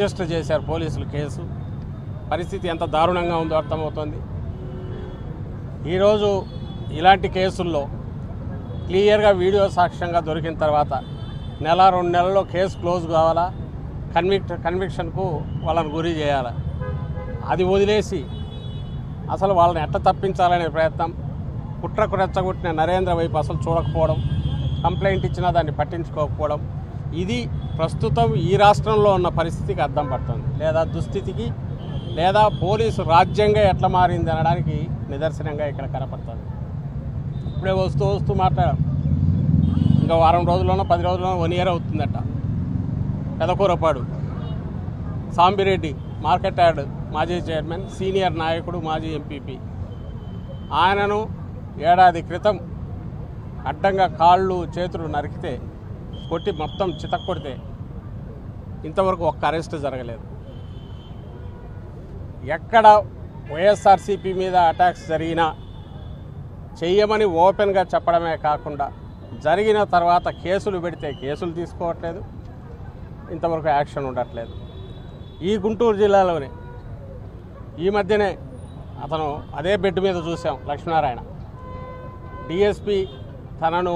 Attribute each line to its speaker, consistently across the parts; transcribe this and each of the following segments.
Speaker 1: Register చేశారు పోలీసులు case. పరిస్థితి ఎంత దారుణంగా ఉందో అర్థమవుతుంది. ఈరోజు ఇలాంటి కేసుల్లో క్లియర్గా వీడియో సాక్ష్యంగా దొరికిన తర్వాత నెల 2 నెలల్లో కేసు క్లోజ్ కావాలా, కన్విక్షన్కు వాళ్ళని గురి చేయాలా. అది వదిలేసి అసలు వాళ్ళని ఎట్లా తప్పించాలనే ప్రయత్నం, కుట్రకు రెచ్చగొట్టిన నరేంద్ర వైపు అసలు చూడకపోవడం, కంప్లైంట్ ఇచ్చినా దాన్ని పట్టించుకోకపోవడం, ఇది ప్రస్తుతం ఈ రాష్ట్రంలో ఉన్న పరిస్థితికి అద్దం పడుతుంది, లేదా దుస్థితికి, లేదా పోలీసు రాజ్యంగా ఎట్లా మారింది అనడానికి నిదర్శనంగా ఇక్కడ కనపడుతుంది. ఇప్పుడే వస్తూ మాట్లాడాం, ఇంకా వారం రోజుల్లోనో 10 రోజుల్లోనో 1 year అవుతుందట. పెదకూరపాడు సాంబిరెడ్డి మార్కెట్ యార్డ్ మాజీ చైర్మన్, సీనియర్ నాయకుడు, మాజీ ఎంపీపీ, ఆయనను ఏడాది క్రితం అడ్డంగా కాళ్ళు చేతులు నరికితే, కొట్టి మొత్తం చితక్కొడితే ఇంతవరకు ఒక్క అరెస్ట్ జరగలేదు. ఎక్కడ వైఎస్ఆర్సీపీ మీద అటాక్స్ జరిగినా చెయ్యమని ఓపెన్గా చెప్పడమే కాకుండా జరిగిన తర్వాత కేసులు పెడితే కేసులు తీసుకోవట్లేదు, ఇంతవరకు యాక్షన్ ఉండట్లేదు. ఈ గుంటూరు జిల్లాలోనే ఈ మధ్యనే అతను అదే బెడ్ మీద చూసాం, లక్ష్మీనారాయణ డిఎస్పీ తనను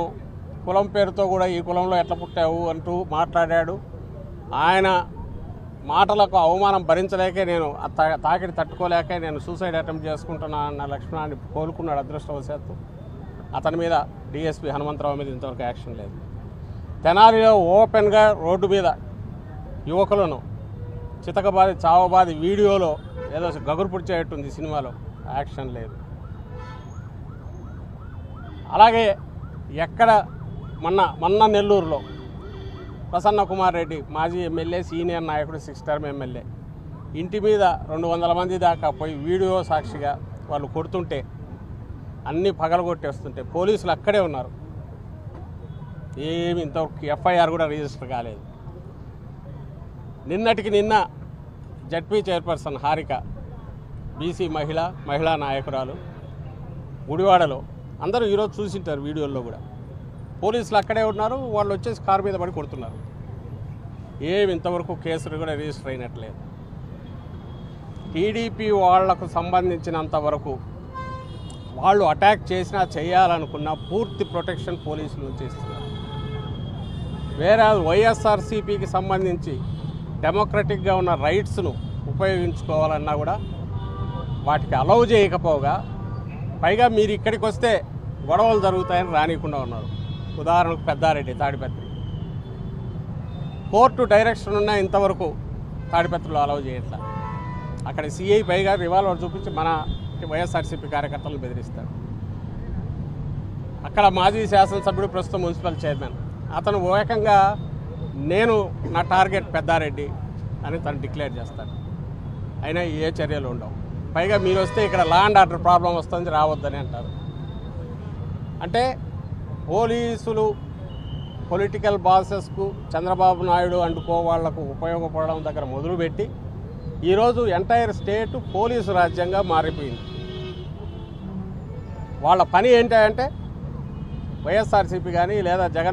Speaker 1: కులం పేరుతో కూడా ఈ కులంలో ఎట్లా పుట్టావు అంటూ మాట్లాడాడు. ఆయన మాటలకు అవమానం భరించలేకే, నేను తాకిడి తట్టుకోలేక నేను సూసైడ్ అటెంప్ట్ చేసుకుంటున్నా అన్న లక్ష్మణాన్ని కోలుకున్నాడు అదృష్టవశాత్తు. అతని మీద డిఎస్పీ హనుమంతరావు మీద ఇంతవరకు యాక్షన్ లేదు. తెనాలిలో ఓపెన్గా రోడ్డు మీద యువకులను చితకబాది చావబాది వీడియోలో ఏదో గగురు పుడిచేటట్టుంది సినిమాలో, యాక్షన్ లేదు. అలాగే ఎక్కడ మొన్న నెల్లూరులో ప్రసన్న కుమార్ రెడ్డి మాజీ ఎమ్మెల్యే, సీనియర్ నాయకుడు, 6th term ఎమ్మెల్యే ఇంటి మీద 200 మంది దాకా పోయి వీడియో సాక్షిగా వాళ్ళు కొడుతుంటే, అన్నీ పగలగొట్టేస్తుంటే పోలీసులు అక్కడే ఉన్నారు. ఏమి ఇంతవరకు FIR కూడా రిజిస్టర్ కాలేదు. నిన్నటికి నిన్న జడ్పీ చైర్పర్సన్ హారిక, బీసీ మహిళా నాయకురాలు, గుడివాడలో అందరూ ఈరోజు చూసింటారు వీడియోల్లో కూడా, పోలీసులు అక్కడే ఉన్నారు. వాళ్ళు వచ్చేసి కారు మీద పడి కొడుతున్నారు. ఏమి ఇంతవరకు కేసులు కూడా రిజిస్టర్ అయినట్లేదు. టీడీపీ వాళ్లకు సంబంధించినంత వరకు వాళ్ళు అటాక్ చేసినా చేయాలనుకున్న పూర్తి ప్రొటెక్షన్ పోలీసులు నుంచి ఇస్తున్నారు. వేరే వైఎస్ఆర్సీపీకి సంబంధించి డెమోక్రటిక్గా ఉన్న రైట్స్ను ఉపయోగించుకోవాలన్నా కూడా వాటికి అలౌ చేయకపోగా, పైగా మీరు ఇక్కడికి వస్తే గొడవలు జరుగుతాయని రానియకుండా ఉన్నారు. ఉదాహరణకు పెద్దారెడ్డి, తాడిపత్రి కోర్టు డైరెక్షన్ ఉన్నా ఇంతవరకు తాడిపత్రిలో అలౌ చేయట్లా. అక్కడ సిఐ పైగా రివాల్వర్ చూపించి మన వైఎస్ఆర్సీపీ కార్యకర్తలను బెదిరిస్తాడు. అక్కడ మాజీ శాసనసభ్యుడు, ప్రస్తుతం మున్సిపల్ చైర్మన్, అతను ఏకంగా నేను నా టార్గెట్ పెద్దారెడ్డి అని తను డిక్లేర్ చేస్తాడు. అయినా ఏ చర్యలు ఉండవు. పైగా మీరు వస్తే ఇక్కడ లా అండ్ ఆర్డర్ ప్రాబ్లం వస్తుంది, రావద్దని అంటారు. అంటే పోలీసులు పొలిటికల్ బాసెస్కు, చంద్రబాబు నాయుడు అండుకో వాళ్లకు ఉపయోగపడడం దగ్గర మొదలుపెట్టి ఈరోజు ఎంటైర్ స్టేట్ పోలీసు రాజ్యంగా మారిపోయింది. వాళ్ళ పని ఏంటంటే వైఎస్ఆర్సీపీ కానీ లేదా జగన్మోహన్